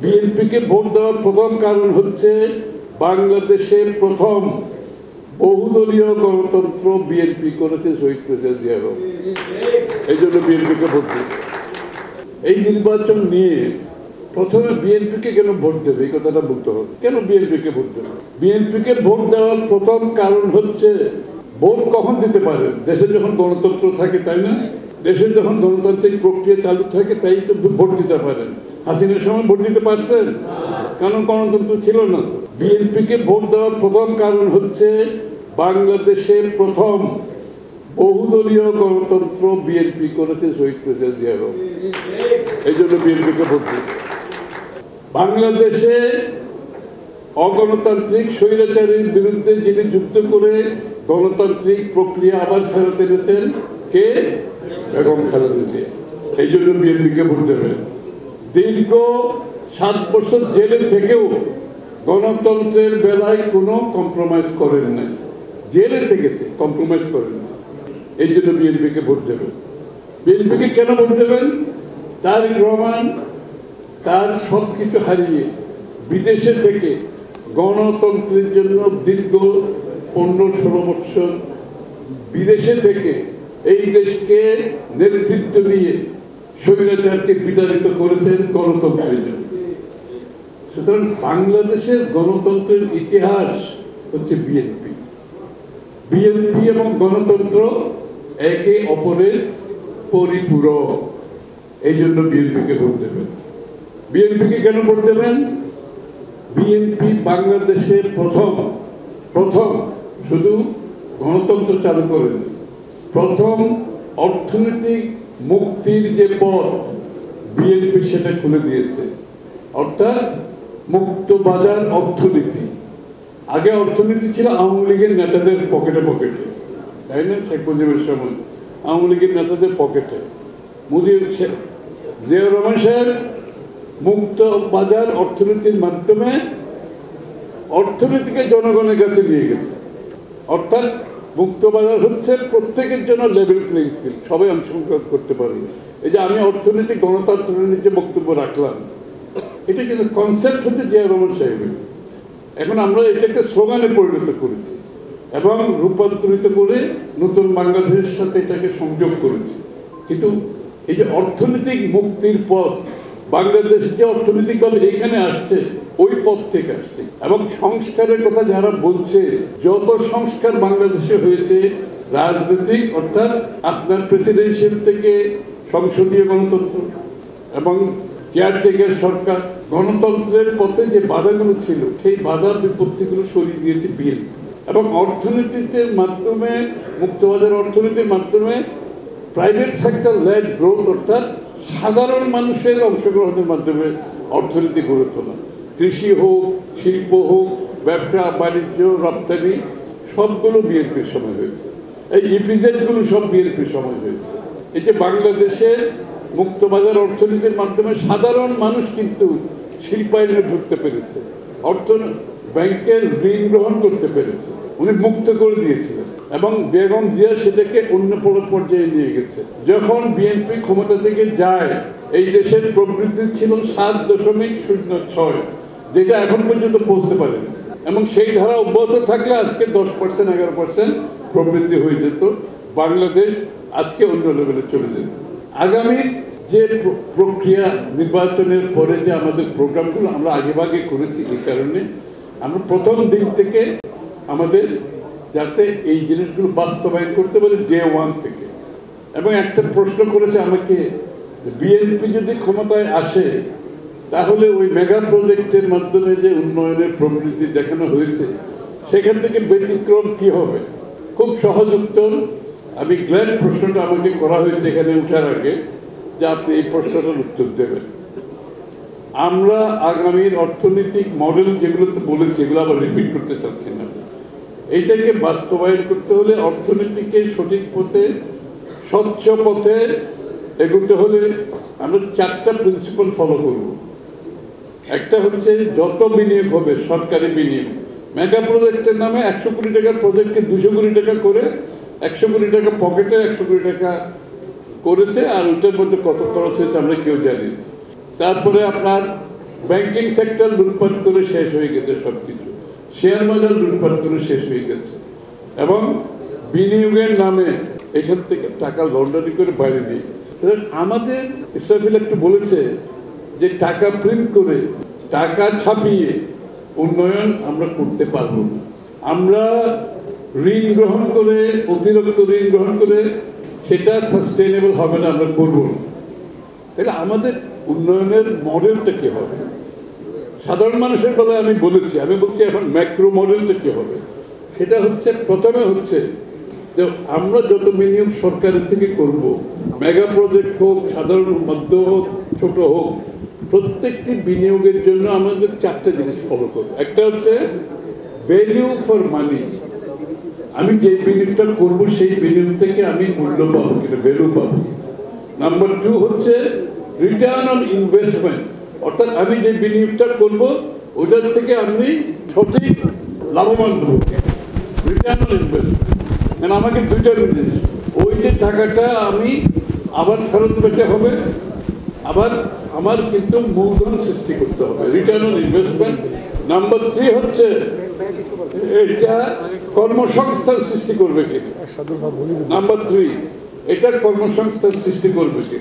বিএনপিকে ভোট দেওয়ার প্রথম কারণ হচ্ছে বাংলাদেশে প্রথম বহুদলীয় গণতন্ত্র বিএনপি করেছে শহীদ প্রেসিডেন্ট জিয়া রহমান। এই জন্য বিএনপিকে ভোট দেবে। এই নির্বাচন নিয়ে প্রথমে বিএনপিকে কেন ভোট দেবে এই কথাটা বলতে হবে। কেন বিএনপিকে ভোট দেবে? বিএনপিকে ভোট দেওয়ার প্রথম কারণ হচ্ছে ভোট কখন দিতে পারেন? দেশে যখন গণতন্ত্র থাকে, তাই না? দেশে যখন গণতান্ত্রিক প্রক্রিয়া চালু থাকে তাই তো ভোট দিতে পারেন। হাসিনার সময় ভোট দিতে পারছেন? কারণ গণতন্ত্র ছিল না। তো বিএনপিকে ভোট দেওয়ার প্রথম কারণ হচ্ছে বাংলাদেশে প্রথম বহুদলীয় গণতন্ত্র বিএনপি করেছে শহীদ প্রেসিডেন্ট জিয়া রহমান। এই জন্য বিএনপিকে ভোট দেবে। বাংলাদেশে অগণতান্ত্রিক স্বৈরাচারীর বিরুদ্ধে যিনি যুদ্ধ করে গণতান্ত্রিক প্রক্রিয়া আবার ফেরত এনেছেন কে? বেগম খালেদা জিয়া। এই জন্য বিএনপিকে ভোট দেবে। দীর্ঘ 7 বছর জেলে থেকেও গণতন্ত্রের বেলায় কোনো কম্প্রোমাইজ করেন নাই। জেলে থেকেছে, কম্প্রোমাইজ করেন না। এই জন্য বিএনপিকে ভোট দেবেন। বিএনপিকে কেন ভোট দেবেন? তারেক রহমান তার সব কিছু হারিয়ে বিদেশে থেকে গণতন্ত্রের জন্য দীর্ঘ 15-16 বছর বিদেশে থেকে এই দেশকে নেতৃত্ব দিয়ে স্বৈরাচারকে বিতাড়িত করেছেন গণতন্ত্রের জন্য। সুতরাং বাংলাদেশের গণতন্ত্রের ইতিহাস হচ্ছে বিএনপি। বিএনপি এবং গণতন্ত্র একে অপরের পরিপূরক। এই জন্য বিএনপিকে ভোট দেবেন। বিএনপিকে কেন ভোট দেবেন? বিএনপি বাংলাদেশে প্রথম শুধু গণতন্ত্র চালু করেনি, প্রথম অর্থনৈতিক মুক্তির যে পথ বিএনপি সেটা খুলে দিয়েছে। অর্থাৎ মুক্ত বাজার অর্থনীতি। আগে অর্থনীতি ছিল আওয়ামী লীগের নেতাদের পকেটে, তাই না? শেখ মুজিবের সময় আওয়ামী লীগের নেতাদের পকেটে। জিয়াউর রহমান সাহেব মুক্ত বাজার অর্থনীতির মাধ্যমে অর্থনীতিকে জনগণের কাছে নিয়ে গেছে। অর্থাৎ মুক্ত বাজার হচ্ছে প্রত্যেকের জন্য লেভেল প্লেইং ফিল্ড, সবাই অংশগ্রহণ করতে পারবে। এই যে আমি অর্থনৈতিক গণতন্ত্রের নিচে বক্তব্য রাখলাম, এটা কিন্তু কনসেপ্ট হচ্ছে জিয়াউর রহমান সাহেবের। এখন আমরা এটাকে স্লোগানে পরিণত করেছি এবং রূপান্তরিত করে নতুন বাংলাদেশের সাথে এটাকে সংযোগ করেছি। কিন্তু এই যে অর্থনৈতিক মুক্তির পথ, বাংলাদেশ যে অর্থনৈতিকভাবে এখানে আসছে ওই পথ থেকে আসছে। এবং সংস্কারের কথা যারা বলছে, যত সংস্কার বাংলাদেশে হয়েছে রাজনৈতিক, অর্থাৎ আপনার প্রেসিডেন্সিয়াল থেকে সংসদীয় গণতন্ত্র এবং কেয়ারটেকার সরকার, গণতন্ত্রের পথে যে বাধাগুলো ছিল সেই বাধা বিপত্তিগুলো সরিয়ে দিয়েছে বিএনপি। এবং অর্থনীতির মাধ্যমে, মুক্তবাজার অর্থনীতির মাধ্যমে প্রাইভেট সেক্টর লেড গ্রোথ, অর্থাৎ সাধারণ মানুষের অংশগ্রহণের মাধ্যমে অর্থনীতি গড়ে তোলা। কৃষি হোক, শিল্প হোক, ব্যবসা বাণিজ্য, রপ্তানি সবগুলো বিএনপির সময় হয়েছে। এই ইপিজেডগুলো সব বিএনপির সময় হয়েছে। এই যে বাংলাদেশের মুক্তবাজার অর্থনীতির মাধ্যমে সাধারণ মানুষ কিন্তু শিল্পায়নে ঢুকতে পেরেছে, ব্যাংকের ঋণ গ্রহণ করতে পেরেছে। উনি মুক্ত করে দিয়েছিলেন এবং বেগম জিয়া সেটাকে অন্য পর্যায়ে নিয়ে গেছে। যখন বিএনপি ক্ষমতা থেকে যায় এই দেশের প্রবৃদ্ধি ছিল 7.06, যেটা এখন পর্যন্ত পৌঁছতে পারেনি। এবং সেই ধারা অব্যাহত থাকলে আজকে 10%, 11% প্রবৃদ্ধি হয়ে যেত। বাংলাদেশ আজকে অন্য লেভেলে চলে যেত। আগামী যে প্রক্রিয়া, নির্বাচনের পরে যে আমাদের প্রোগ্রামগুলো আমরা আগেভাগে করেছি, এই কারণে আমরা প্রথম দিন থেকে আমাদের যাতে এই জিনিসগুলো বাস্তবায়ন করতে পারি ডে 1 থেকে। এবং একটা প্রশ্ন করেছে আমাকে, বিএনপি যদি ক্ষমতায় আসে তাহলে ওই মেগা প্রজেক্টের মাধ্যমে যে উন্নয়নের প্রবৃদ্ধি দেখানো হয়েছে সেখান থেকে ব্যতিক্রম কি হবে? খুব সহজ উত্তর। আমি গ্ল্যাড প্রশ্নটা আমাকে করা হয়েছে এখানে উঠার আগে যে আপনি এই প্রশ্নটার উত্তর দেবেন। আমরা আগামীর অর্থনৈতিক মডেল যেগুলো তো বলেছি, এগুলো আবার রিপিট করতে চাচ্ছি না। এইটাকে বাস্তবায়ন করতে হলে অর্থনীতিকে সঠিক পথে, স্বচ্ছ পথে এগোতে হলে আমরা 4টা প্রিন্সিপাল ফলো করব। একটা হচ্ছে যত বিনিয়োগ হবে সরকারি বিনিয়োগ। মেগা প্রজেক্টের নামে 100 কোটি টাকার প্রজেক্টকে 200 কোটি টাকা করে 100 কোটি টাকা পকেটে 100 কোটি টাকা করেছে, আর ওইটার মধ্যে কত খরচ হয়েছে আমরা কেউ জানি। তারপরে আপনার ব্যাংকিং সেক্টর লুটপাট করে শেষ হয়ে গেছে সবকিছু, শেয়ার বাজার লুটপাট করে শেষ হয়ে গেছে, এবং বিনিয়োগের নামে এখান থেকে টাকা লন্ডারি করে বাইরে দিয়ে গেছে। আমাদের ইসরাফিল একটু বলেছে যে টাকা প্রিন্ট করে, টাকা ছাপিয়ে উন্নয়ন আমরা করতে পারবো না। আমরা ঋণ গ্রহণ করে, অতিরিক্ত ঋণ গ্রহণ করে সেটা সাস্টেইনেবল হবে না, আমরা করবো না। তাহলে আমাদের উন্নয়নের মডেলটা কি হবে? সাধারণ মানুষের বেলায় আমি বলছি এখন ম্যাক্রো মডেলটা কি হবে? সেটা হচ্ছে, প্রথমে হচ্ছে যে আমরা যত বিনিয়োগ সরকারের থেকে করব, মেগা প্রজেক্ট হোক, সাধারণ মধ্য হোক, ছোট হোক, প্রত্যেকটি বিনিয়োগের জন্য আমাদের 4টে জিনিস ফলো করবো। একটা হচ্ছে ভ্যালু ফর মানি, আমি যে বিনিয়োগটা করব সেই বিনিয়োগ থেকে আমি মূল্য পাবো কিনা, ভ্যালু পাবো। নাম্বার 2 হচ্ছে রিটার্ন অন ইনভেস্টমেন্ট, অর্থাৎ আমি যে বিনিয়োগটা করব ওটার থেকে আমি সঠিক লাভবান হবো, রিটার্ন অন ইনভেস্টমেন্ট। মানে আমাকে দুইটা জিনিস, ওই যে টাকাটা আমি আবার ফেরত পেতে হবে, আবার আমার কিন্তু মূলধন সৃষ্টি করতে হবে, রিটার্ন অন ইনভেস্টমেন্ট। নাম্বার 3 হচ্ছে এটা কর্মসংস্থান সৃষ্টি করবে কি। নাম্বার 3, এটা কর্মসংস্থান সৃষ্টি করবে কি।